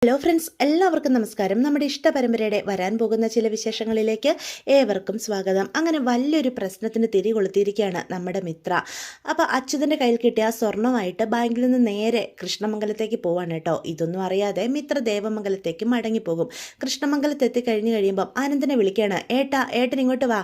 Hello friends, എല്ലാവർക്കും നമസ്കാരം. നമ്മുടെ ഇഷ്ടപരമ്പരയുടെ വരാൻ പോകുന്ന ചില വിശേഷങ്ങളിലേക്ക് ഏവർക്കും സ്വാഗതം. അങ്ങനെ വലിയൊരു പ്രശ്നത്തിന് തിരികൊളുത്തിയിരിക്കുകയാണ് നമ്മുടെ മിത്ര. അപ്പോൾ അച്യുതൻ്റെ കയ്യിൽ കിട്ടിയ ആ സ്വർണ്ണമായിട്ട് ബാങ്കിൽ നിന്ന് നേരെ കൃഷ്ണമംഗലത്തേക്ക് പോവാണ് കേട്ടോ. ഇതൊന്നും അറിയാതെ മിത്ര ദേവമംഗലത്തേക്ക് മടങ്ങിപ്പോകും. കൃഷ്ണമംഗലത്ത് എത്തിക്കഴിഞ്ഞ് കഴിയുമ്പം ആനന്ദനെ വിളിക്കുകയാണ്. ഏട്ടൻ ഇങ്ങോട്ട് വാ,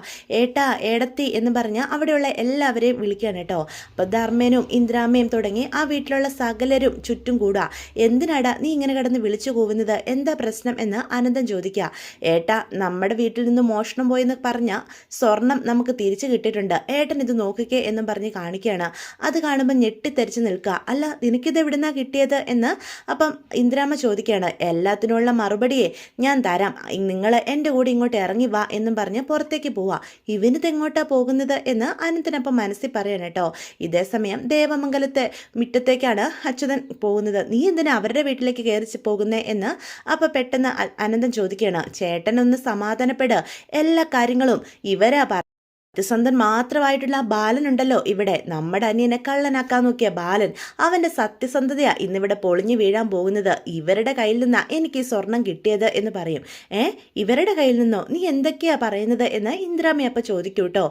ഏടത്തി എന്ന് പറഞ്ഞ് അവിടെയുള്ള എല്ലാവരെയും വിളിക്കുകയാണ് കേട്ടോ. അപ്പോൾ ധർമ്മനും ഇന്ദ്രാമ്മയും തുടങ്ങി ആ വീട്ടിലുള്ള സകലരും ചുറ്റും കൂടുക. എന്തിനാടാ നീ ഇങ്ങനെ കിടന്ന് വിളിച്ചു പോകുന്നത്, എന്താ പ്രശ്നം എന്ന് അനന്തൻ ചോദിക്കുക. ഏട്ടാ, നമ്മുടെ വീട്ടിൽ നിന്ന് മോഷണം പോയെന്ന് പറഞ്ഞ സ്വർണം നമുക്ക് തിരിച്ചു കിട്ടിയിട്ടുണ്ട്, ഏട്ടൻ ഇത് നോക്കിക്കേ എന്നും പറഞ്ഞ് കാണിക്കുകയാണ്. അത് കാണുമ്പോൾ ഞെട്ടിത്തെറിച്ച് നിൽക്കുക. അല്ല, നിനക്കിത് എവിടുന്നാ കിട്ടിയത് എന്ന് അപ്പം ഇന്ദിരാമ്മ ചോദിക്കുകയാണ്. എല്ലാത്തിനുള്ള മറുപടിയെ ഞാൻ തരാം, നിങ്ങൾ എൻ്റെ കൂടെ ഇങ്ങോട്ട് ഇറങ്ങി വാ എന്നും പറഞ്ഞ് പുറത്തേക്ക് പോവാ. ഇവനിത് എങ്ങോട്ടാ പോകുന്നത് എന്ന് അനന്തനപ്പം മനസ്സിൽ പറയണം കേട്ടോ. ഇതേ സമയം ദേവമംഗലത്തെ മുറ്റത്തേക്കാണ് അച്യുതൻ പോകുന്നത്. നീ എന്തിനാ അവരുടെ വീട്ടിലേക്ക് കയറി പോകുന്നത് എന്ന് അപ്പോൾ പെട്ടെന്ന് അനന്തൻ ചോദിക്കുകയാണ്. ചേട്ടനൊന്ന് സമാധാനപ്പെട്, എല്ലാ കാര്യങ്ങളും ഇവരാ സത്യസന്ധൻ മാത്രമായിട്ടുള്ള ആ ബാലനുണ്ടല്ലോ ഇവിടെ, നമ്മുടെ അനിയനെ കള്ളനാക്കാൻ നോക്കിയ ബാലൻ, അവൻ്റെ സത്യസന്ധതയാ ഇന്നിവിടെ പൊളിഞ്ഞു വീഴാൻ പോകുന്നത്. ഇവരുടെ കയ്യിൽ നിന്നാ എനിക്ക് ഈ സ്വർണം കിട്ടിയത് എന്ന് പറയും. ഇവരുടെ കയ്യിൽ നിന്നോ? നീ എന്തൊക്കെയാ പറയുന്നത് എന്ന് ഇന്ദ്രാമി അപ്പം ചോദിക്കൂ കേട്ടോ.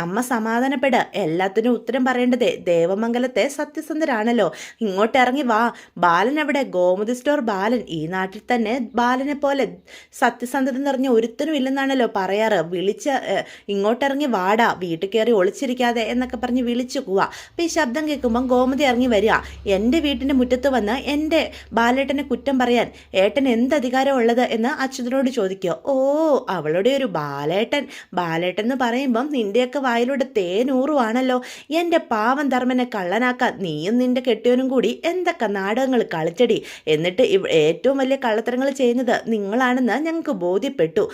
അമ്മ സമാധാനപ്പെട്, എല്ലാത്തിനും ഉത്തരം പറയേണ്ടതേ ദേവമംഗലത്തെ സത്യസന്ധരാണല്ലോ. ഇങ്ങോട്ട് ഇറങ്ങി വാ. ബാലൻ അവിടെ, ഗോമതി സ്റ്റോർ ബാലൻ. ഈ നാട്ടിൽ തന്നെ ബാലനെ പോലെ സത്യസന്ധത നിറഞ്ഞ ഒരുത്തനും ഇല്ലെന്നാണല്ലോ പറയാറ്. ഇങ്ങോട്ടിറങ്ങി വാടാ, വീട്ടിൽ കയറി ഒളിച്ചിരിക്കാതെ എന്നൊക്കെ പറഞ്ഞ് വിളിച്ചു പോവാ. അപ്പോൾ ഈ ശബ്ദം കേൾക്കുമ്പം ഗോമതി ഇറങ്ങി വരിക. എൻ്റെ വീട്ടിൻ്റെ മുറ്റത്ത് വന്ന് എൻ്റെ ബാലേട്ടനെ കുറ്റം പറയാൻ ഏട്ടൻ എന്ത് അധികാരം ഉള്ളത് എന്ന് അച്യുതനോട് ചോദിക്കുക. ഓ, അവളുടെ ഒരു ബാലേട്ടൻ എന്ന് പറയുമ്പം നിൻ്റെയൊക്കെ വായിലൂടെ തേനൂറുവാണല്ലോ. എൻ്റെ പാവം ധർമ്മനെ കള്ളനാക്കാൻ നീയും നിൻ്റെ കെട്ടിയവനും കൂടി എന്തൊക്കെ നാടകങ്ങൾ കളിച്ചടി. എന്നിട്ട് ഏറ്റവും വലിയ കള്ളത്തരങ്ങൾ ചെയ്യുന്നത് നിങ്ങളാണെന്ന് ഞങ്ങൾക്ക് ബോധ്യപ്പെട്ടു.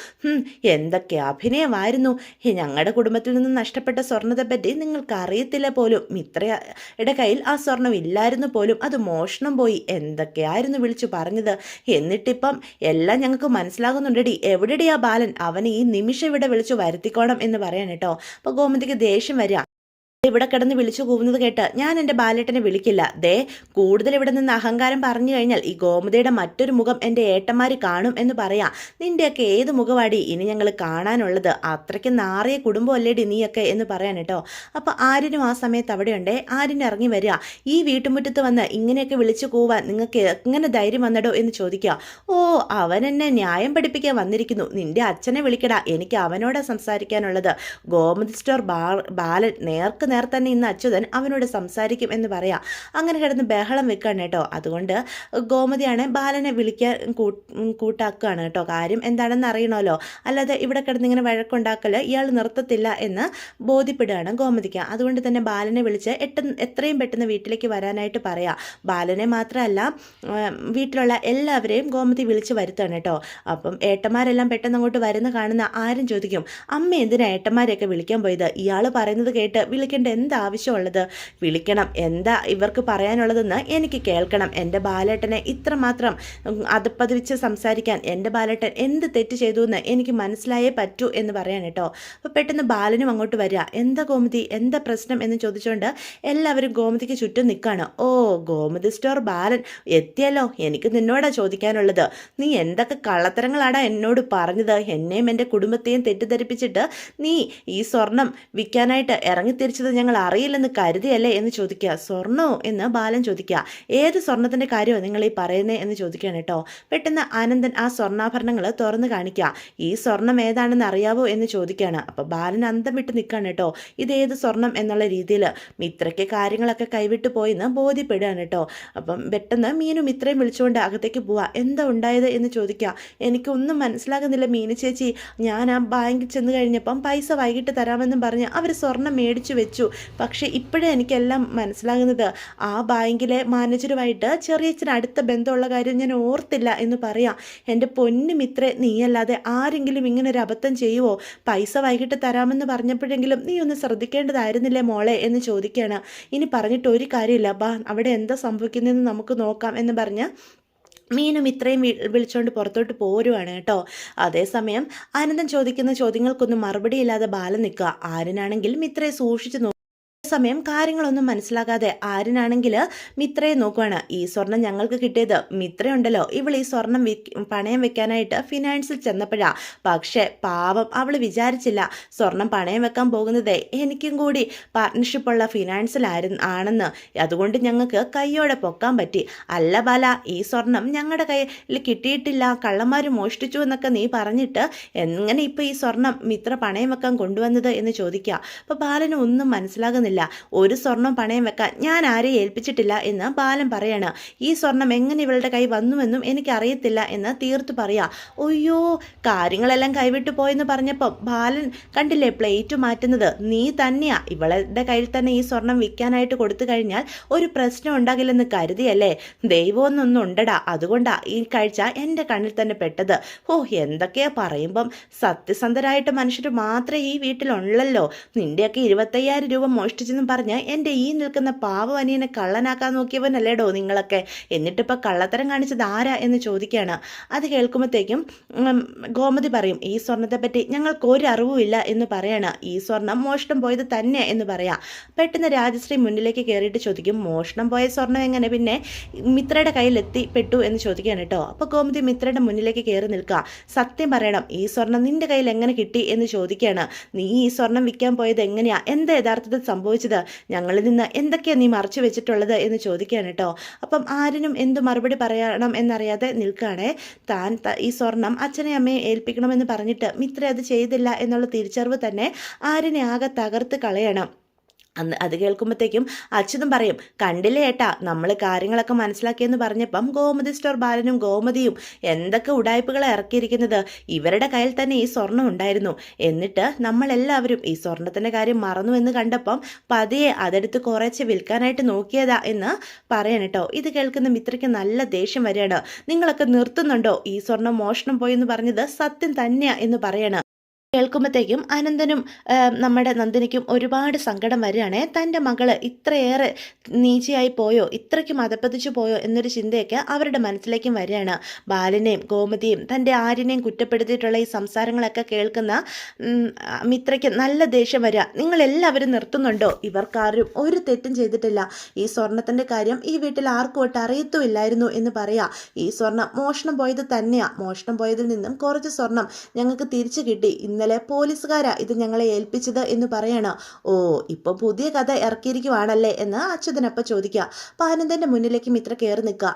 എന്തൊക്കെ അഭിനയമായിരുന്നു. ഞങ്ങളുടെ കുടുംബത്തിൽ നിന്ന് നഷ്ടപ്പെട്ട സ്വർണ്ണത്തെപ്പറ്റി നിങ്ങൾക്ക് അറിയത്തില്ല പോലും. മിത്രയുടെ കയ്യിൽ ആ സ്വർണം ഇല്ലായിരുന്നു പോലും, അത് മോഷണം പോയി. എന്തൊക്കെയായിരുന്നു വിളിച്ചു പറഞ്ഞത്. എന്നിട്ടിപ്പം എല്ലാം ഞങ്ങൾക്ക് മനസ്സിലാകുന്നുണ്ടടി. എവിടെടി ആ ബാലൻ? അവനെ ഈ നിമിഷം ഇവിടെ വിളിച്ചു വരുത്തിക്കോണം എന്ന് പറയാൻ കേട്ടോ. അപ്പോൾ ഗോമതിക്ക് ദേഷ്യം വരിക. ഇവിടെ കിടന്ന് വിളിച്ചു കൂവുന്നത് കേട്ട് ഞാൻ എൻ്റെ ബാലേട്ടനെ വിളിക്കില്ല. കൂടുതൽ ഇവിടെ നിന്ന് അഹങ്കാരം പറഞ്ഞു കഴിഞ്ഞാൽ ഈ ഗോമതിയുടെ മറ്റൊരു മുഖം എൻ്റെ ഏട്ടന്മാർ കാണും എന്ന് പറയാം. നിൻ്റെയൊക്കെ ഏത് മുഖവാടി ഇനി ഞങ്ങൾ കാണാനുള്ളത്? അത്രയ്ക്ക് നാറിയ കുടുംബമല്ലേടി നീയൊക്കെ എന്ന് പറയാൻ കേട്ടോ. അപ്പോൾ ആര്യനും ആ സമയത്ത് അവിടെയുണ്ടേ. ആര്യൻ ഇറങ്ങി വരിക. ഈ വീട്ടുമുറ്റത്ത് വന്ന് ഇങ്ങനെയൊക്കെ വിളിച്ചു കൂവാൻ നിങ്ങൾക്ക് എങ്ങനെ ധൈര്യം വന്നടോ എന്ന് ചോദിക്കുക. ഓ, അവൻ എന്നെ ന്യായം പഠിപ്പിക്കാൻ വന്നിരിക്കുന്നു. നിൻ്റെ അച്ഛനെ വിളിക്കടാ, എനിക്ക് അവനോട് സംസാരിക്കാനുള്ളത്. ഗോമതി സ്റ്റോർ ബാലൻ നേർക്ക് നേർ തന്നെ ഇന്ന് അച്യുതൻ അവനോട് സംസാരിക്കും എന്ന് പറയാം. അങ്ങനെ കിടന്ന് ബഹളം വെക്കാണ് കേട്ടോ. അതുകൊണ്ട് ഗോമതിയാണ് ബാലനെ വിളിക്കാൻ കൂട്ടാക്കുകയാണ് കേട്ടോ. കാര്യം എന്താണെന്ന് അറിയണമല്ലോ, അല്ലാതെ ഇവിടെ കിടന്ന് ഇങ്ങനെ വഴക്കുണ്ടാക്കൽ ഇയാൾ നിർത്തത്തില്ല എന്ന് ബോധ്യപ്പെടുകയാണ് ഗോമതിക്ക്. അതുകൊണ്ട് തന്നെ ബാലനെ വിളിച്ച് എത്രയും പെട്ടെന്ന് വീട്ടിലേക്ക് വരാനായിട്ട് പറയാം. ബാലനെ മാത്രമല്ല, വീട്ടിലുള്ള എല്ലാവരെയും ഗോമതി വിളിച്ച് വരുത്താണ് കേട്ടോ. അപ്പം ഏട്ടന്മാരെല്ലാം പെട്ടെന്ന് അങ്ങോട്ട് വരുന്ന കാണുന്ന ആരും ചോദിക്കും, അമ്മ എന്തിനാ ഏട്ടന്മാരെയൊക്കെ വിളിക്കാൻ പോയത്? ഇയാൾ പറയുന്നത് കേട്ട് വിളിക്കേണ്ട എന്താവശ്യമുള്ളത്? വിളിക്കണം, എന്താ ഇവർക്ക് പറയാനുള്ളതെന്ന് എനിക്ക് കേൾക്കണം. എൻ്റെ ബാലേട്ടനെ ഇത്രമാത്രം അതപ്പതിച്ച് സംസാരിക്കാൻ എൻ്റെ ബാലേട്ടൻ എന്ത് തെറ്റ് ചെയ്തു എന്ന് എനിക്ക് മനസ്സിലായേ പറ്റൂ എന്ന് പറയാൻ കേട്ടോ. അപ്പോൾ പെട്ടെന്ന് ബാലനും അങ്ങോട്ട് വരിക. എന്താ ഗോമതി, എന്താ പ്രശ്നം എന്ന് ചോദിച്ചുകൊണ്ട് എല്ലാവരും ഗോമതിക്ക് ചുറ്റും നിൽക്കുകയാണ്. ഓ, ഗോമതി സ്റ്റോർ ബാലൻ എത്തിയല്ലോ, എനിക്ക് നിന്നോടാ ചോദിക്കാനുള്ളത്. നീ എന്തൊക്കെ കള്ളത്തരങ്ങളാടാ എന്നോട് പറഞ്ഞത്? എന്നെയും എൻ്റെ കുടുംബത്തെയും തെറ്റിദ്ധരിപ്പിച്ചിട്ട് നീ ഈ സ്വർണം വിൽക്കാനായിട്ട് ഇറങ്ങിത്തിരിച്ചത് ഞങ്ങൾ അറിയില്ലെന്ന് കരുതിയല്ലേ എന്ന് ചോദിക്കുക. സ്വർണ്ണോ എന്ന് ബാലൻ ചോദിക്കുക. ഏത് സ്വർണ്ണത്തിൻ്റെ കാര്യമോ നിങ്ങൾ ഈ പറയുന്നത് എന്ന് ചോദിക്കുകയാണ് കേട്ടോ. പെട്ടെന്ന് ആനന്ദൻ ആ സ്വർണ്ണാഭരണങ്ങൾ തുറന്ന് കാണിക്കുക. ഈ സ്വർണം ഏതാണെന്ന് അറിയാവോ എന്ന് ചോദിക്കുകയാണ്. അപ്പോൾ ബാലൻ അന്തം വിട്ട് നിൽക്കുകയാണ് കേട്ടോ. ഇതേത് സ്വർണം എന്നുള്ള രീതിയിൽ മിത്രയ്ക്ക് കാര്യങ്ങളൊക്കെ കൈവിട്ട് പോയെന്ന് ബോധ്യപ്പെടുകയാണ് കേട്ടോ. അപ്പം പെട്ടെന്ന് മീനും മിത്രയും വിളിച്ചുകൊണ്ട് അകത്തേക്ക് പോവുക. എന്താ ഉണ്ടായത് എന്ന് ചോദിക്കുക. എനിക്കൊന്നും മനസ്സിലാകുന്നില്ല മീനു ചേച്ചി, ഞാൻ ആ ബാങ്കിൽ ചെന്ന് കഴിഞ്ഞപ്പം പൈസ വൈകിട്ട് തരാമെന്നും പറഞ്ഞ് അവർ സ്വർണം മേടിച്ചു വെച്ചു. പക്ഷേ ഇപ്പോഴേ എനിക്കെല്ലാം മനസ്സിലാകുന്നത്, ആ ബാങ്കിലെ മാനേജറുമായിട്ട് ചെറിയച്ഛന് അടുത്ത ബന്ധമുള്ള കാര്യം ഞാൻ ഓർത്തില്ല എന്ന് പറയാം. എൻ്റെ പൊന്നു മിത്രേ, നീയല്ലാതെ ആരെങ്കിലും ഇങ്ങനെ ഒരു അബദ്ധം ചെയ്യുമോ? പൈസ വൈകിട്ട് തരാമെന്ന് പറഞ്ഞപ്പോഴെങ്കിലും നീ ഒന്ന് ശ്രദ്ധിക്കേണ്ടതായിരുന്നില്ലേ മോളെ എന്ന് ചോദിക്കുകയാണ്. ഇനി പറഞ്ഞിട്ട് ഒരു കാര്യമില്ല, ബാ അവിടെ എന്താ സംഭവിക്കുന്നതെന്ന് നമുക്ക് നോക്കാം എന്ന് പറഞ്ഞ് മീനും ഇത്രയും വിളിച്ചുകൊണ്ട് പുറത്തോട്ട് പോരുവാണ് കേട്ടോ. അതേസമയം ആനന്ദൻ ചോദിക്കുന്ന ചോദ്യങ്ങൾക്കൊന്നും മറുപടിയില്ലാതെ ബാലൻ നിൽക്കുക. ആര്യനാണെങ്കിൽ മിത്രയെ സൂക്ഷിച്ച് സമയം കാര്യങ്ങളൊന്നും മനസ്സിലാകാതെ ആര്യനാണെങ്കിൽ മിത്രയെ നോക്കുവാണ്. ഈ സ്വർണം ഞങ്ങൾക്ക് കിട്ടിയത് മിത്രയുണ്ടല്ലോ, ഇവൾ ഈ സ്വർണം പണയം വെക്കാനായിട്ട് ഫിനാൻസിൽ ചെന്നപ്പോഴാ. പക്ഷേ പാവം അവൾ വിചാരിച്ചില്ല സ്വർണം പണയം വെക്കാൻ പോകുന്നത് എനിക്കും കൂടി പാർട്ട്ണർഷിപ്പുള്ള ആണെന്ന്. അതുകൊണ്ട് ഞങ്ങൾക്ക് കൈയോടെ പൊക്കാൻ പറ്റി. അല്ല ബാല, ഈ സ്വർണം ഞങ്ങളുടെ കയ്യിൽ കിട്ടിയിട്ടില്ല, കള്ളന്മാർ മോഷ്ടിച്ചു എന്നൊക്കെ നീ പറഞ്ഞിട്ട് എങ്ങനെ ഇപ്പോൾ ഈ സ്വർണം മിത്ര പണയം വെക്കാൻ കൊണ്ടുവന്നത് എന്ന് ചോദിക്കുക. അപ്പോൾ ബാലന് ഒന്നും മനസ്സിലാകുന്നില്ല. ഒരു സ്വർണം പണയം വെക്കാൻ ഞാൻ ആരെയും ഏൽപ്പിച്ചിട്ടില്ല എന്ന് ബാലൻ പറയാണ്. ഈ സ്വർണം എങ്ങനെ ഇവളുടെ കൈ വന്നുവെന്നും എനിക്കറിയത്തില്ല എന്ന് തീർത്തു പറയാ. ഒയ്യോ, കാര്യങ്ങളെല്ലാം കൈവിട്ടു പോയെന്ന് പറഞ്ഞപ്പോൾ ബാലൻ കണ്ടില്ലേ പ്ലേറ്റ് മാറ്റുന്നത് നീ തന്നെയാ. ഇവളുടെ കയ്യിൽ തന്നെ ഈ സ്വർണം വിൽക്കാനായിട്ട് കൊടുത്തു കഴിഞ്ഞാൽ ഒരു പ്രശ്നം ഉണ്ടാകില്ലെന്ന് കരുതിയല്ലേ? ദൈവമൊന്നൊന്നും ഉണ്ടടാ, അതുകൊണ്ടാ ഈ കാഴ്ച എൻ്റെ കണ്ണിൽ തന്നെ പെട്ടത്. ഓ, എന്തൊക്കെയാ പറയുമ്പം സത്യസന്ധരായിട്ട് മനുഷ്യർ മാത്രമേ ഈ വീട്ടിലുള്ളല്ലോ. നിന്റെയൊക്കെ 25,000 രൂപ മോഷ്ടിച്ചെന്നും പറഞ്ഞ് എൻ്റെ ഈ നിൽക്കുന്ന പാവനിയനെ കള്ളനാക്കാൻ നോക്കിയവനല്ലേടോ നിങ്ങളൊക്കെ. എന്നിട്ടിപ്പോൾ കള്ളത്തരം കാണിച്ചത് ആരാ എന്ന് ചോദിക്കുകയാണ്. അത് കേൾക്കുമ്പോഴത്തേക്കും ഗോമതി പറയും, ഈ സ്വർണത്തെപ്പറ്റി ഞങ്ങൾക്ക് ഒരു അറിവുമില്ല എന്ന് പറയാണ്. ഈ സ്വർണം മോഷണം പോയത് തന്നെ എന്ന് പറയാം. പെട്ടെന്ന് രാജശ്രീ മുന്നിലേക്ക് കയറിയിട്ട് ചോദിക്കും, മോഷണം പോയ സ്വർണം എങ്ങനെ പിന്നെ മിത്രയുടെ കയ്യിലെത്തി പെട്ടു എന്ന് ചോദിക്കുകയാണ് കേട്ടോ. അപ്പോൾ ഗോമതി മിത്രയുടെ മുന്നിലേക്ക് കയറി നിൽക്കുക. സത്യം പറയണം, ഈ സ്വർണം നിന്റെ കയ്യിൽ എങ്ങനെ കിട്ടി എന്ന് ചോദിക്കുകയാണ്. നീ ഈ സ്വർണം വിൽക്കാൻ പോയത് എങ്ങനെയാ, എന്താ യഥാർത്ഥത്തിൽ സംഭവിച്ചത്, ഞങ്ങളിൽ നിന്ന് എന്തൊക്കെയാണ് നീ മറച്ചു വെച്ചിട്ടുള്ളത് എന്ന് ചോദിക്കുകയാണ് കേട്ടോ. അപ്പം ആരിനും എന്ത് മറുപടി പറയണം എന്നറിയാതെ നിൽക്കുകയാണേ. താൻ ഈ സ്വർണം അച്ഛനെ അമ്മയെ ഏൽപ്പിക്കണമെന്ന് പറഞ്ഞിട്ട് മിത്ര അത് ചെയ്തില്ല എന്നുള്ള തിരിച്ചറിവ് തന്നെ ആരിനെ ആകെ തകർത്ത് കളയണം. അത് കേൾക്കുമ്പോഴത്തേക്കും അച്യുതം പറയും, കണ്ടില്ലേ ഏട്ടാ, നമ്മൾ കാര്യങ്ങളൊക്കെ മനസ്സിലാക്കിയെന്ന് പറഞ്ഞപ്പം ഗോമതി സ്റ്റോർ ബാലനും ഗോമതിയും എന്തൊക്കെ ഉടായ്പകളെ ഇറക്കിയിരിക്കുന്നത്. ഇവരുടെ കയ്യിൽ തന്നെ ഈ സ്വർണം ഉണ്ടായിരുന്നു. എന്നിട്ട് നമ്മളെല്ലാവരും ഈ സ്വർണത്തിൻ്റെ കാര്യം മറന്നു എന്ന് കണ്ടപ്പം പതിയെ അതെടുത്ത് കുറച്ച് വിൽക്കാനായിട്ട് നോക്കിയതാ എന്ന് പറയണം കേട്ടോ. ഇത് കേൾക്കുന്ന മിത്രയ്ക്ക് നല്ല ദേഷ്യം വരികയാണ്. നിങ്ങളൊക്കെ നിർത്തുന്നുണ്ടോ? ഈ സ്വർണം മോഷണം പോയെന്ന് പറഞ്ഞത് സത്യം തന്നെയാ എന്ന് പറയണം. കേൾക്കുമ്പോഴത്തേക്കും അനന്തനും നമ്മുടെ നന്ദിനിക്കും ഒരുപാട് സങ്കടം വരികയാണേ. തൻ്റെ മകള് ഇത്രയേറെ നീചയായി പോയോ, ഇത്രയ്ക്കും അധപ്പതിച്ചു പോയോ എന്നൊരു ചിന്തയൊക്കെ അവരുടെ മനസ്സിലേക്കും വരികയാണ്. ബാലനെയും ഗോമതിയും തൻ്റെ ആര്യനെയും കുറ്റപ്പെടുത്തിയിട്ടുള്ള ഈ സംസാരങ്ങളൊക്കെ കേൾക്കുന്ന മിത്രയ്ക്ക് നല്ല ദേഷ്യം വരിക. നിങ്ങളെല്ലാവരും നിർത്തുന്നുണ്ടോ? ഇവർക്കാരും ഒരു തെറ്റും ചെയ്തിട്ടില്ല. ഈ സ്വർണത്തിൻ്റെ കാര്യം ഈ വീട്ടിൽ ആർക്കും ഒട്ട് അറിയത്തുമില്ലായിരുന്നു എന്ന് പറയാം. ഈ സ്വർണം മോഷണം പോയത് തന്നെയാണ്. മോഷണം പോയതിൽ നിന്നും കുറച്ച് സ്വർണം ഞങ്ങൾക്ക് തിരിച്ചു കിട്ടി. ഇന്നലെ പോലീസുകാരാ ഇത് ഞങ്ങളെ ഏൽപ്പിച്ചത് എന്ന് പറയണം. ഓ, ഇപ്പോൾ പുതിയ കഥ ഇറക്കിയിരിക്കുവാണല്ലേ എന്ന് അച്യുതനപ്പ ചോദിക്കുക. അപ്പോൾ ആനന്ദൻ്റെ മുന്നിലേക്ക് മിത്ര കയറി നിൽക്കുക.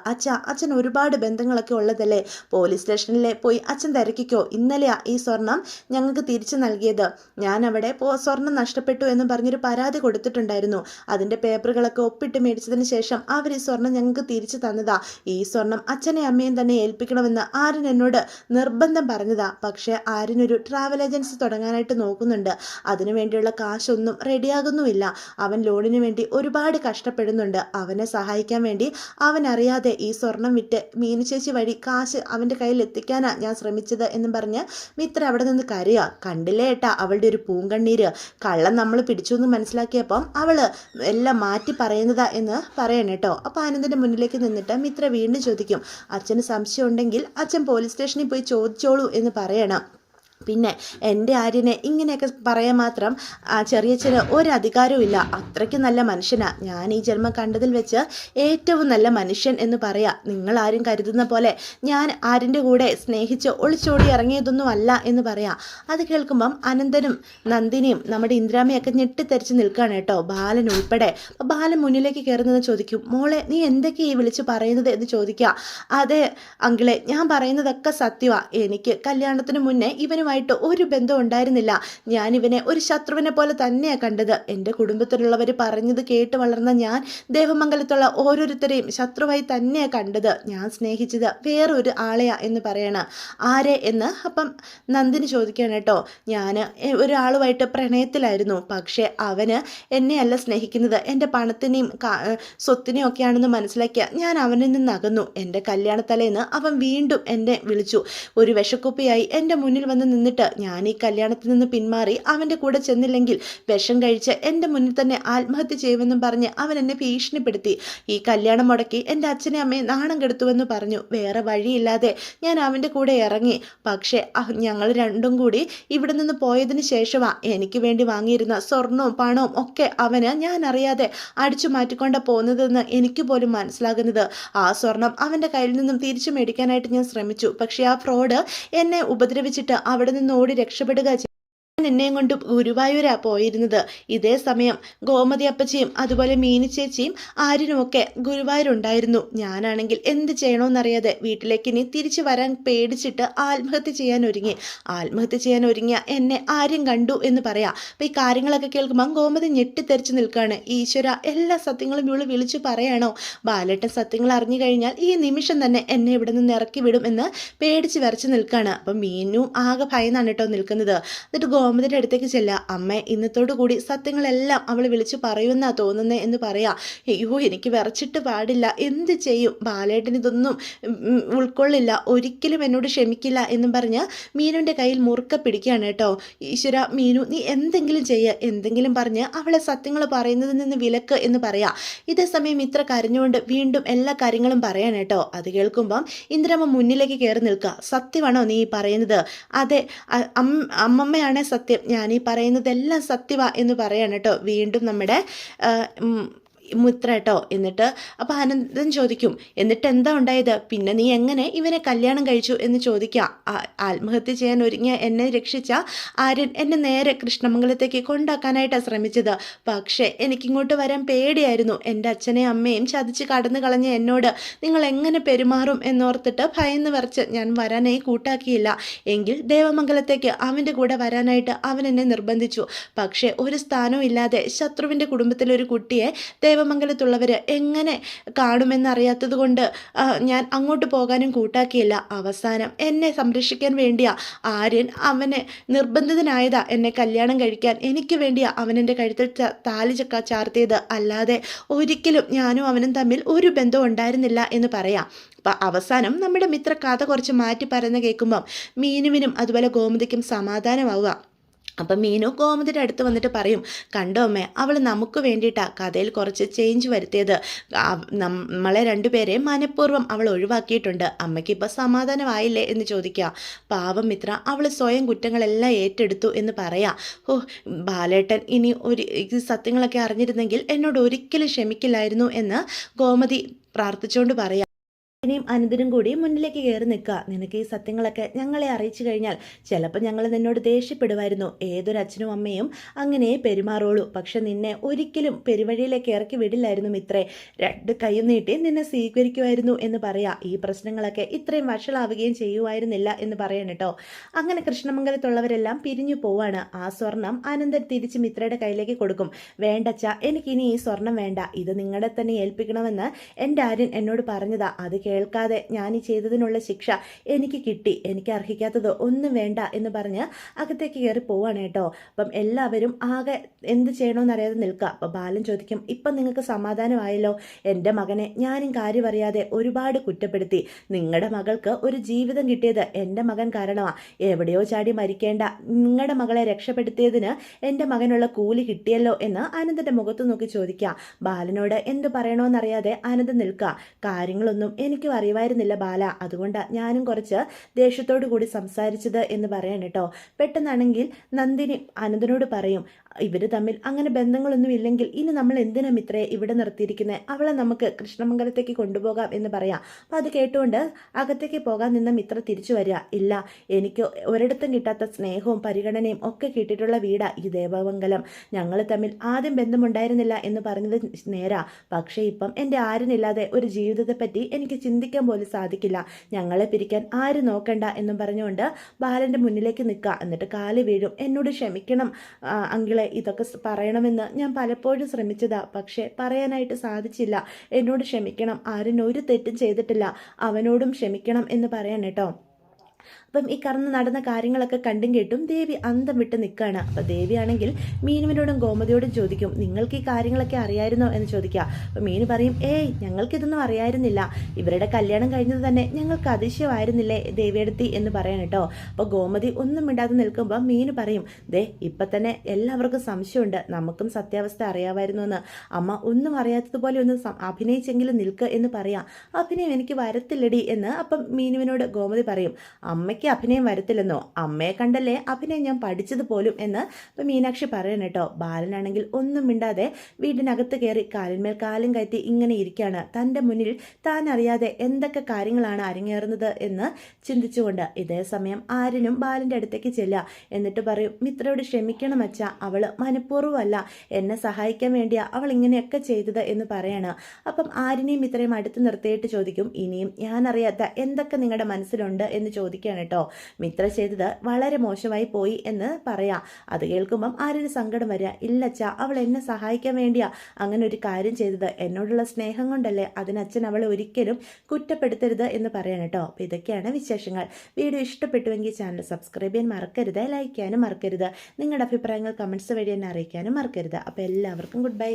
അച്ഛൻ ഒരുപാട് ബന്ധങ്ങളൊക്കെ ഉള്ളതല്ലേ, പോലീസ് സ്റ്റേഷനിലെ പോയി അച്ഛൻ തിരക്കിക്കോ. ഇന്നലെയാ ഈ സ്വർണം ഞങ്ങൾക്ക് തിരിച്ചു നൽകിയത്. ഞാൻ അവിടെ സ്വർണം നഷ്ടപ്പെട്ടു എന്ന് പറഞ്ഞൊരു പരാതി കൊടുത്തിട്ടുണ്ടായിരുന്നു. അതിൻ്റെ പേപ്പറുകളൊക്കെ ഒപ്പിട്ട് മേടിച്ചതിന് ശേഷം അവർ ഈ സ്വർണം ഞങ്ങൾക്ക് തിരിച്ചു തന്നതാ. ഈ സ്വർണം അച്ഛനെ അമ്മയും തന്നെ ഏൽപ്പിക്കണമെന്ന് ആര്യൻ എന്നോട് നിർബന്ധം പറഞ്ഞതാ. പക്ഷേ ആര്യനൊരു ട്രാവൽ ഏജൻസി തുടങ്ങാനായിട്ട് നോക്കുന്നുണ്ട്. അതിനു വേണ്ടിയുള്ള കാശൊന്നും റെഡിയാകുന്നുമില്ല. അവൻ ലോണിന് വേണ്ടി ഒരുപാട് കഷ്ടപ്പെടുന്നുണ്ട്. അവനെ സഹായിക്കാൻ വേണ്ടി അവൻ അറിയാതെ ഈ സ്വർണം വിറ്റ് മീനു ചേച്ചി വഴി കാശ് അവൻ്റെ കയ്യിൽ എത്തിക്കാനാണ് ഞാൻ ശ്രമിച്ചത് എന്നും പറഞ്ഞ് മിത്ര അവിടെ നിന്ന് കരയുക. കണ്ടില്ലേ ഏട്ടാ അവളുടെ ഒരു പൂങ്കണ്ണീര്. കള്ളം നമ്മൾ പിടിച്ചു എന്ന് മനസ്സിലാക്കിയപ്പം അവള് എല്ലാം മാറ്റി പറയുന്നതാ എന്ന് പറയണം കേട്ടോ. അപ്പോൾ ആനന്ദിൻ്റെ മുന്നിലേക്ക് നിന്നിട്ട് മിത്ര വീണ്ടും ചോദിക്കും, അച്ഛന് സംശയം ഉണ്ടെങ്കിൽ അച്ഛൻ പോലീസ് സ്റ്റേഷനിൽ പോയി ചോദിച്ചോളൂ എന്ന് പറയണം. പിന്നെ എൻ്റെ ആര്യനെ ഇങ്ങനെയൊക്കെ പറയാൻ മാത്രം ചെറിയച്ഛന് ഒരധികാരവും ഇല്ല. അത്രയ്ക്ക് നല്ല മനുഷ്യനാണ്. ഞാൻ ഈ ജന്മം കണ്ടതിൽ വെച്ച് ഏറ്റവും നല്ല മനുഷ്യൻ എന്ന് പറയാം. നിങ്ങളാരും കരുതുന്ന പോലെ ഞാൻ ആര്യൻ്റെ കൂടെ സ്നേഹിച്ച് ഒളിച്ചോടി ഇറങ്ങിയതൊന്നും അല്ല എന്ന് പറയാം. അത് കേൾക്കുമ്പം അനന്തനും നന്ദിനിയും നമ്മുടെ ഇന്ദ്രാമയൊക്കെ ഞെട്ടിത്തെറിച്ച് നിൽക്കുകയാണ് കേട്ടോ, ബാലൻ ഉൾപ്പെടെ. അപ്പോൾ ബാലൻ മുന്നിലേക്ക് കയറുന്നത് ചോദിക്കും, മോളെ നീ എന്തൊക്കെയാ ഈ വിളിച്ച് പറയുന്നത് എന്ന് ചോദിക്കുക. അതെ അങ്കിളെ, ഞാൻ പറയുന്നതൊക്കെ സത്യമാണ്. എനിക്ക് കല്യാണത്തിന് മുന്നേ ഇവനുമായിട്ട് ഒരു ബന്ധം ഉണ്ടായിരുന്നില്ല. ഞാൻ ഇവനെ ഒരു ശത്രുവിനെ പോലെ തന്നെയാണ് കണ്ടത്. എൻ്റെ കുടുംബത്തിലുള്ളവർ പറഞ്ഞത് കേട്ട് വളർന്ന ഞാൻ ദേവമംഗലത്തുള്ള ഓരോരുത്തരെയും ശത്രുവായി തന്നെയാണ് കണ്ടത്. ഞാൻ സ്നേഹിച്ചത് വേറൊരു ആളെയാ എന്ന് പറയണം. ആരെ എന്ന് അപ്പം നന്ദിനി ചോദിക്കുകയാണ് കേട്ടോ. ഞാൻ ഒരാളുമായിട്ട് പ്രണയത്തിലായിരുന്നു. പക്ഷേ അവന് എന്നെയല്ല സ്നേഹിക്കുന്നത്, എൻ്റെ പണത്തിനെയും സ്വത്തിനെയും ഒക്കെയാണെന്ന് മനസ്സിലാക്കിയ ഞാൻ അവനിൽ നിന്ന് അകന്നു. എൻ്റെ കല്യാണത്തലേന്ന് അവൻ വീണ്ടും എന്നെ വിളിച്ചു. ഒരു വിഷക്കുപ്പിയായി എൻ്റെ മുന്നിൽ വന്ന് നിന്നിട്ട് ഞാൻ ഈ കല്യാണത്തിൽ നിന്ന് പിന്മാറി അവൻ്റെ കൂടെ ചെന്നില്ലെങ്കിൽ വിഷം കഴിച്ച് എൻ്റെ മുന്നിൽ തന്നെ ആത്മഹത്യ ചെയ്യുമെന്നും പറഞ്ഞ് അവൻ എന്നെ ഭീഷണിപ്പെടുത്തി. ഈ കല്യാണം മുടക്കി എൻ്റെ അച്ഛനെ അമ്മയെ നാണം കെടുത്തുവെന്ന് പറഞ്ഞു. വേറെ വഴിയില്ലാതെ ഞാൻ അവൻ്റെ കൂടെ ഇറങ്ങി. പക്ഷേ ഞങ്ങൾ രണ്ടും കൂടി ഇവിടെ നിന്ന് പോയതിന് ശേഷമാണ് എനിക്ക് വേണ്ടി വാങ്ങിയിരുന്ന സ്വർണവും പണവും ഒക്കെ അവന് ഞാൻ അറിയാതെ അടിച്ചു മാറ്റിക്കൊണ്ട പോകുന്നതെന്ന് എനിക്ക് പോലും മനസ്സിലാകുന്നത്. ആ സ്വർണം അവൻ്റെ കയ്യിൽ നിന്നും തിരിച്ചു മേടിക്കാനായിട്ട് ഞാൻ ശ്രമിച്ചു. പക്ഷേ ആ ഫ്രോഡ് എന്നെ ഉപദ്രവിച്ചിട്ട് അവിടെ നിന്ന് ഓടി രക്ഷപ്പെടുക. എന്നെയും കൊണ്ട് ഗുരുവായൂരാ പോയിരുന്നത്. ഇതേ സമയം ഗോമതി അപ്പച്ചിയും അതുപോലെ മീനു ചേച്ചിയും ആര്യനുമൊക്കെ ഗുരുവായൂരുണ്ടായിരുന്നു. ഞാനാണെങ്കിൽ എന്ത് ചെയ്യണമെന്നറിയാതെ വീട്ടിലേക്ക് ഇനി തിരിച്ചു വരാൻ പേടിച്ചിട്ട് ആത്മഹത്യ ചെയ്യാൻ ഒരുങ്ങിയ എന്നെ ആര്യം കണ്ടു എന്ന് പറയാം. അപ്പം ഈ കാര്യങ്ങളൊക്കെ കേൾക്കുമ്പോൾ ഗോമതി ഞെട്ടിത്തെറിച്ച് നിൽക്കുകയാണ്. ഈശ്വര, എല്ലാ സത്യങ്ങളും ഇവള് വിളിച്ചു പറയാണോ? ബാലേട്ടൻ സത്യങ്ങൾ അറിഞ്ഞു കഴിഞ്ഞാൽ ഈ നിമിഷം തന്നെ എന്നെ ഇവിടെ നിന്ന് ഇറക്കി വിടും എന്ന് പേടിച്ച് വിറച്ച് നിൽക്കുകയാണ്. അപ്പം മീനും ആകെ ഭയന്നാണ് കേട്ടോ നിൽക്കുന്നത്. എന്നിട്ട് ഗോമതിയുടെ അടുത്തേക്ക് ചെല്ലുക. അമ്മ ഇന്നത്തോടു കൂടി സത്യങ്ങളെല്ലാം അവൾ വിളിച്ചു പറയുമെന്നാ തോന്നുന്നേ എന്ന് പറയാം. അയ്യോ, എനിക്ക് വിറച്ചിട്ട് പാടില്ല, എന്ത് ചെയ്യും? ബാലേട്ടൻ ഇതൊന്നും ഉൾക്കൊള്ളില്ല, ഒരിക്കലും എന്നോട് ക്ഷമിക്കില്ല എന്നും പറഞ്ഞ് മീനുവിൻ്റെ കയ്യിൽ മുറുക്ക പിടിക്കുകയാണ് കേട്ടോ. ഈശ്വര, മീനു നീ എന്തെങ്കിലും എന്തെങ്കിലും പറഞ്ഞ് അവളെ സത്യങ്ങൾ പറയുന്നതിൽ നിന്ന് വിലക്ക് എന്ന് പറയാം. ഇതേ സമയം ഇത്ര കരഞ്ഞുകൊണ്ട് വീണ്ടും എല്ലാ കാര്യങ്ങളും പറയാൻ കേട്ടോ. അത് കേൾക്കുമ്പം ഇന്ദിരമ്മ മുന്നിലേക്ക് കയറി നിൽക്കുക. സത്യമാണോ നീ പറയുന്നത്? അതെ, അമ്മമ്മയാണേ സത്യം, ഞാൻ ഈ പറയുന്നതെല്ലാം സത്യവാ എന്ന് പറയാണ് കേട്ടോ. വീണ്ടും നമ്മുടെ മിത്ര കേട്ടോ. എന്നിട്ട് അപ്പോൾ അനന്തൻ ചോദിക്കും, എന്നിട്ട് എന്താ ഉണ്ടായത്? പിന്നെ നീ എങ്ങനെ ഇവനെ കല്യാണം കഴിച്ചു എന്ന് ചോദിക്കുക. ആത്മഹത്യ ചെയ്യാൻ ഒരുങ്ങിയ എന്നെ രക്ഷിച്ച ആര്യൻ എന്നെ നേരെ കൃഷ്ണമംഗലത്തേക്ക് കൊണ്ടാക്കാനായിട്ടാണ് ശ്രമിച്ചത്. പക്ഷേ എനിക്കിങ്ങോട്ട് വരാൻ പേടിയായിരുന്നു. എൻ്റെ അച്ഛനെയും അമ്മയും ചതിച്ച് കടന്നു കളഞ്ഞ എന്നോട് നിങ്ങൾ എങ്ങനെ പെരുമാറും എന്നോർത്തിട്ട് ഭയന്ന് വരച്ച് ഞാൻ വരാനായി കൂട്ടാക്കിയില്ല. എങ്കിൽ ദേവമംഗലത്തേക്ക് അവൻ്റെ കൂടെ വരാനായിട്ട് അവൻ എന്നെ നിർബന്ധിച്ചു. പക്ഷേ ഒരു സ്ഥാനവും ഇല്ലാതെ ശത്രുവിൻ്റെ കുടുംബത്തിലൊരു കുട്ടിയെ ദേവമംഗലത്തുള്ളവർ എങ്ങനെ കാണുമെന്നറിയാത്തത് കൊണ്ട് ഞാൻ അങ്ങോട്ട് പോകാനും കൂട്ടാക്കിയില്ല. അവസാനം എന്നെ സംരക്ഷിക്കാൻ വേണ്ടിയാ ആര്യൻ അവനെ നിർബന്ധിതനായതാ എന്നെ കല്യാണം കഴിക്കാൻ. എനിക്ക് വേണ്ടിയാ അവനെൻ്റെ കഴുത്തിൽ താലി ചാർത്തിയത്. അല്ലാതെ ഒരിക്കലും ഞാനും അവനും തമ്മിൽ ഒരു ബന്ധവും ഉണ്ടായിരുന്നില്ല എന്ന് പറയാം. അപ്പം അവസാനം നമ്മുടെ മിത്ര കഥ കുറച്ച് മാറ്റി പറയുന്ന കേൾക്കുമ്പം മീനുവിനും അതുപോലെ ഗോമതിക്കും സമാധാനമാവുക. അപ്പം മീനു ഗോമതിയുടെ അടുത്ത് വന്നിട്ട് പറയും, കണ്ടോ അമ്മേ, അവൾ നമുക്ക് വേണ്ടിയിട്ടാണ് കഥയിൽ കുറച്ച് ചേഞ്ച് വരുത്തിയത്. നമ്മളെ രണ്ടുപേരെയും മനഃപൂർവ്വം അവൾ ഒഴിവാക്കിയിട്ടുണ്ട്. അമ്മയ്ക്ക് ഇപ്പോൾ സമാധാനമായില്ലേ എന്ന് ചോദിക്കുക. പാവം മിത്ര, അവൾ സ്വയം കുറ്റങ്ങളെല്ലാം ഏറ്റെടുത്തു എന്ന് പറയാം. ബാലേട്ടൻ ഇനി സത്യങ്ങളൊക്കെ അറിഞ്ഞിരുന്നെങ്കിൽ എന്നോട് ഒരിക്കലും ക്ഷമിക്കില്ലായിരുന്നു എന്ന് ഗോമതി പ്രാർത്ഥിച്ചുകൊണ്ട് പറയാം. ഇനിയും അനന്തനും കൂടി മുന്നിലേക്ക് കയറി നിൽക്കുക. നിനക്ക് ഈ സത്യങ്ങളൊക്കെ ഞങ്ങളെ അറിയിച്ചു കഴിഞ്ഞാൽ ചിലപ്പോൾ ഞങ്ങൾ നിന്നോട് ദേഷ്യപ്പെടുമായിരുന്നു. ഏതൊരു അച്ഛനും അമ്മയും അങ്ങനെ പെരുമാറുള്ളൂ. പക്ഷെ നിന്നെ ഒരിക്കലും പെരുവഴിയിലേക്ക് ഇറക്കി വിടില്ലായിരുന്നു മിത്രേ. രണ്ട് കൈയും നീട്ടി നിന്നെ സ്വീകരിക്കുമായിരുന്നു എന്ന് പറയാം. ഈ പ്രശ്നങ്ങളൊക്കെ ഇത്രയും വഷളാവുകയും ചെയ്യുമായിരുന്നില്ല എന്ന് പറയാൻ കേട്ടോ. അങ്ങനെ കൃഷ്ണമംഗലത്തുള്ളവരെല്ലാം പിരിഞ്ഞു പോവാണ്. ആ സ്വർണം അനന്തൻ തിരിച്ച് മിത്രയുടെ കയ്യിലേക്ക് കൊടുക്കും. വേണ്ടച്ച, എനിക്കിനി ഈ സ്വർണം വേണ്ട, ഇത് നിങ്ങളെ തന്നെ ഏൽപ്പിക്കണമെന്ന് എൻ്റെ ആര്യൻ എന്നോട് പറഞ്ഞതാ. അത് കേൾക്കാതെ ഞാൻ ഈ ചെയ്തതിനുള്ള ശിക്ഷ എനിക്ക് കിട്ടി, എനിക്ക് അർഹിക്കാത്തത് ഒന്നും വേണ്ട എന്ന് പറഞ്ഞ് അകത്തേക്ക് കയറി പോവാണ് കേട്ടോ. അപ്പം എല്ലാവരും ആകെ എന്ത് ചെയ്യണമെന്നറിയാതെ നിൽക്കുക. അപ്പം ബാലൻ ചോദിക്കും, ഇപ്പം നിങ്ങൾക്ക് സമാധാനമായല്ലോ? എൻ്റെ മകനെ ഞാനും കാര്യം അറിയാതെ ഒരുപാട് കുറ്റപ്പെടുത്തി. നിങ്ങളുടെ മകൾക്ക് ഒരു ജീവിതം കിട്ടിയത് എൻ്റെ മകൻ കാരണമാണ്. എവിടെയോ ചാടി മരിക്കേണ്ട നിങ്ങളുടെ മകളെ രക്ഷപ്പെടുത്തിയതിന് എൻ്റെ മകനുള്ള കൂലി കിട്ടിയല്ലോ എന്ന് അനന്തൻ്റെ മുഖത്ത് നോക്കി ചോദിക്കുക. ബാലനോട് എന്ത് പറയണമെന്നറിയാതെ അനന്തൻ നിൽക്കുക. കാര്യങ്ങളൊന്നും എനിക്കും അറിയുമായിരുന്നില്ല ബാല, അതുകൊണ്ടാണ് ഞാനും കുറച്ച് ദേഷ്യത്തോടു കൂടി സംസാരിച്ചത് എന്ന് പറയാൻ കേട്ടോ. പെട്ടെന്നാണെങ്കിൽ നന്ദിനി അനന്തനോട് പറയും, ഇവർ തമ്മിൽ അങ്ങനെ ബന്ധങ്ങളൊന്നും ഇല്ലെങ്കിൽ ഇനി നമ്മൾ എന്തിനാ മിത്രയെ ഇവിടെ നിർത്തിയിരിക്കുന്നത്? അവളെ നമുക്ക് കൃഷ്ണമംഗലത്തേക്ക് കൊണ്ടുപോകാം എന്ന് പറയാം. അപ്പം അത് കേട്ടുകൊണ്ട് അകത്തേക്ക് പോകാൻ നിന്ന മിത്ര തിരിച്ചു വരിക. ഇല്ല, എനിക്ക് ഒരിടത്തും കിട്ടാത്ത സ്നേഹവും പരിഗണനയും ഒക്കെ കിട്ടിയിട്ടുള്ള വീടാ ഈ ദേവമംഗലം. ഞങ്ങൾ തമ്മിൽ ആദ്യം ബന്ധമുണ്ടായിരുന്നില്ല എന്ന് പറഞ്ഞത് നേരാ. പക്ഷേ ഇപ്പം എൻ്റെ ആരിനില്ലാതെ ഒരു ജീവിതത്തെപ്പറ്റി എനിക്ക് ചിന്തിക്കാൻ പോലും സാധിക്കില്ല. ഞങ്ങളെ പിരിക്കാൻ ആരും നോക്കണ്ട എന്നും പറഞ്ഞുകൊണ്ട് ബാലൻ്റെ മുന്നിലേക്ക് നിൽക്കുക. എന്നിട്ട് കാല് വീഴും. എന്നോട് ക്ഷമിക്കണം അങ്കിളെ, ഇതൊക്കെ പറയണമെന്ന് ഞാൻ പലപ്പോഴും ശ്രമിച്ചതാ, പക്ഷേ പറയാനായിട്ട് സാധിച്ചില്ല. എന്നോട് ക്ഷമിക്കണം, ആരും ഒരു തെറ്റും ചെയ്തിട്ടില്ല, അവനോടും ക്ഷമിക്കണം എന്ന് പറയാൻ കേട്ടോ. അപ്പം ഈ കറന്ന് നടന്ന കാര്യങ്ങളൊക്കെ കണ്ടും കേട്ടും ദേവി അന്തം വിട്ട് നിൽക്കുകയാണ്. അപ്പം ദേവിയാണെങ്കിൽ മീനുവിനോടും ഗോമതിയോടും ചോദിക്കും, നിങ്ങൾക്ക് ഈ കാര്യങ്ങളൊക്കെ അറിയായിരുന്നോ എന്ന് ചോദിക്കുക. അപ്പം മീനു പറയും, ഏയ് ഞങ്ങൾക്കിതൊന്നും അറിയായിരുന്നില്ല, ഇവരുടെ കല്യാണം കഴിഞ്ഞത് തന്നെ ഞങ്ങൾക്ക് അതിശയമായിരുന്നില്ലേ ദേവിയെടുത്തി എന്ന് പറയാൻ കേട്ടോ. അപ്പോൾ ഗോമതി ഒന്നും മിണ്ടാതെ നിൽക്കുമ്പോൾ മീനു പറയും, ദേ ഇപ്പം തന്നെ എല്ലാവർക്കും സംശയമുണ്ട്, നമുക്കും സത്യാവസ്ഥ അറിയാമായിരുന്നു എന്ന്. അമ്മ ഒന്നും അറിയാത്തതുപോലെ ഒന്ന് അഭിനയിച്ചെങ്കിലും നിൽക്കുക എന്ന് പറയാം. അഭിനയം എനിക്ക് വരത്തില്ലടി എന്ന് അപ്പം മീനുവിനോട് ഗോമതി പറയും. അമ്മയ്ക്ക് അഭിനയം വരത്തില്ലെന്നോ? അമ്മയെ കണ്ടല്ലേ അഭിനയം ഞാൻ പഠിച്ചത് പോലും എന്ന് ഇപ്പം മീനാക്ഷി പറയണം കേട്ടോ. ബാലനാണെങ്കിൽ ഒന്നും മിണ്ടാതെ വീടിനകത്ത് കയറി കാലിന്മേൽ കാലും കയറ്റി ഇങ്ങനെ ഇരിക്കുകയാണ്. തൻ്റെ മുന്നിൽ താൻ അറിയാതെ എന്തൊക്കെ കാര്യങ്ങളാണ് അരങ്ങേറുന്നത് എന്ന് ചിന്തിച്ചുകൊണ്ട്. ഇതേ സമയം ആര്യനും ബാലൻ്റെ അടുത്തേക്ക് ചെല്ലുക. എന്നിട്ട് പറയും, മിത്രയോട് ക്ഷമിക്കണം അച്ഛാ, അവൾ മനഃപൂർവ്വമല്ല, എന്നെ സഹായിക്കാൻ വേണ്ടിയാ അവൾ ഇങ്ങനെയൊക്കെ ചെയ്തത് എന്ന് പറയാണ്. അപ്പം ആര്യനെയും മിത്രയും അടുത്ത് നിർത്തിയിട്ട് ചോദിക്കും, ഇനിയും ഞാൻ അറിയാത്ത എന്തൊക്കെ നിങ്ങളുടെ മനസ്സിലുണ്ട് എന്ന് ചോദിക്കുകയാണ് കേട്ടോ. മിത്ര ചെയ്തത് വളരെ മോശമായി പോയി എന്ന് പറയാം. അത് കേൾക്കുമ്പം ആര്യന് സങ്കടം വരിക. ഇല്ലച്ചാ, അവൾ എന്നെ സഹായിക്കാൻ വേണ്ടിയാ അങ്ങനെ ഒരു കാര്യം ചെയ്തത്, എന്നോടുള്ള സ്നേഹം കൊണ്ടല്ലേ, അതിനച്ഛൻ അവളെ ഒരിക്കലും കുറ്റപ്പെടുത്തരുത് എന്ന് പറയാൻ കേട്ടോ. അപ്പോൾ ഇതൊക്കെയാണ് വിശേഷങ്ങൾ. വീഡിയോ ഇഷ്ടപ്പെട്ടുവെങ്കിൽ ചാനൽ സബ്സ്ക്രൈബ് ചെയ്യാൻ മറക്കരുത്, ലൈക്ക് ചെയ്യാനും മറക്കരുത്, നിങ്ങളുടെ അഭിപ്രായങ്ങൾ കമൻറ്റ്സ് വഴി എന്നെ അറിയിക്കാനും മറക്കരുത്. അപ്പോൾ എല്ലാവർക്കും ഗുഡ് ബൈ.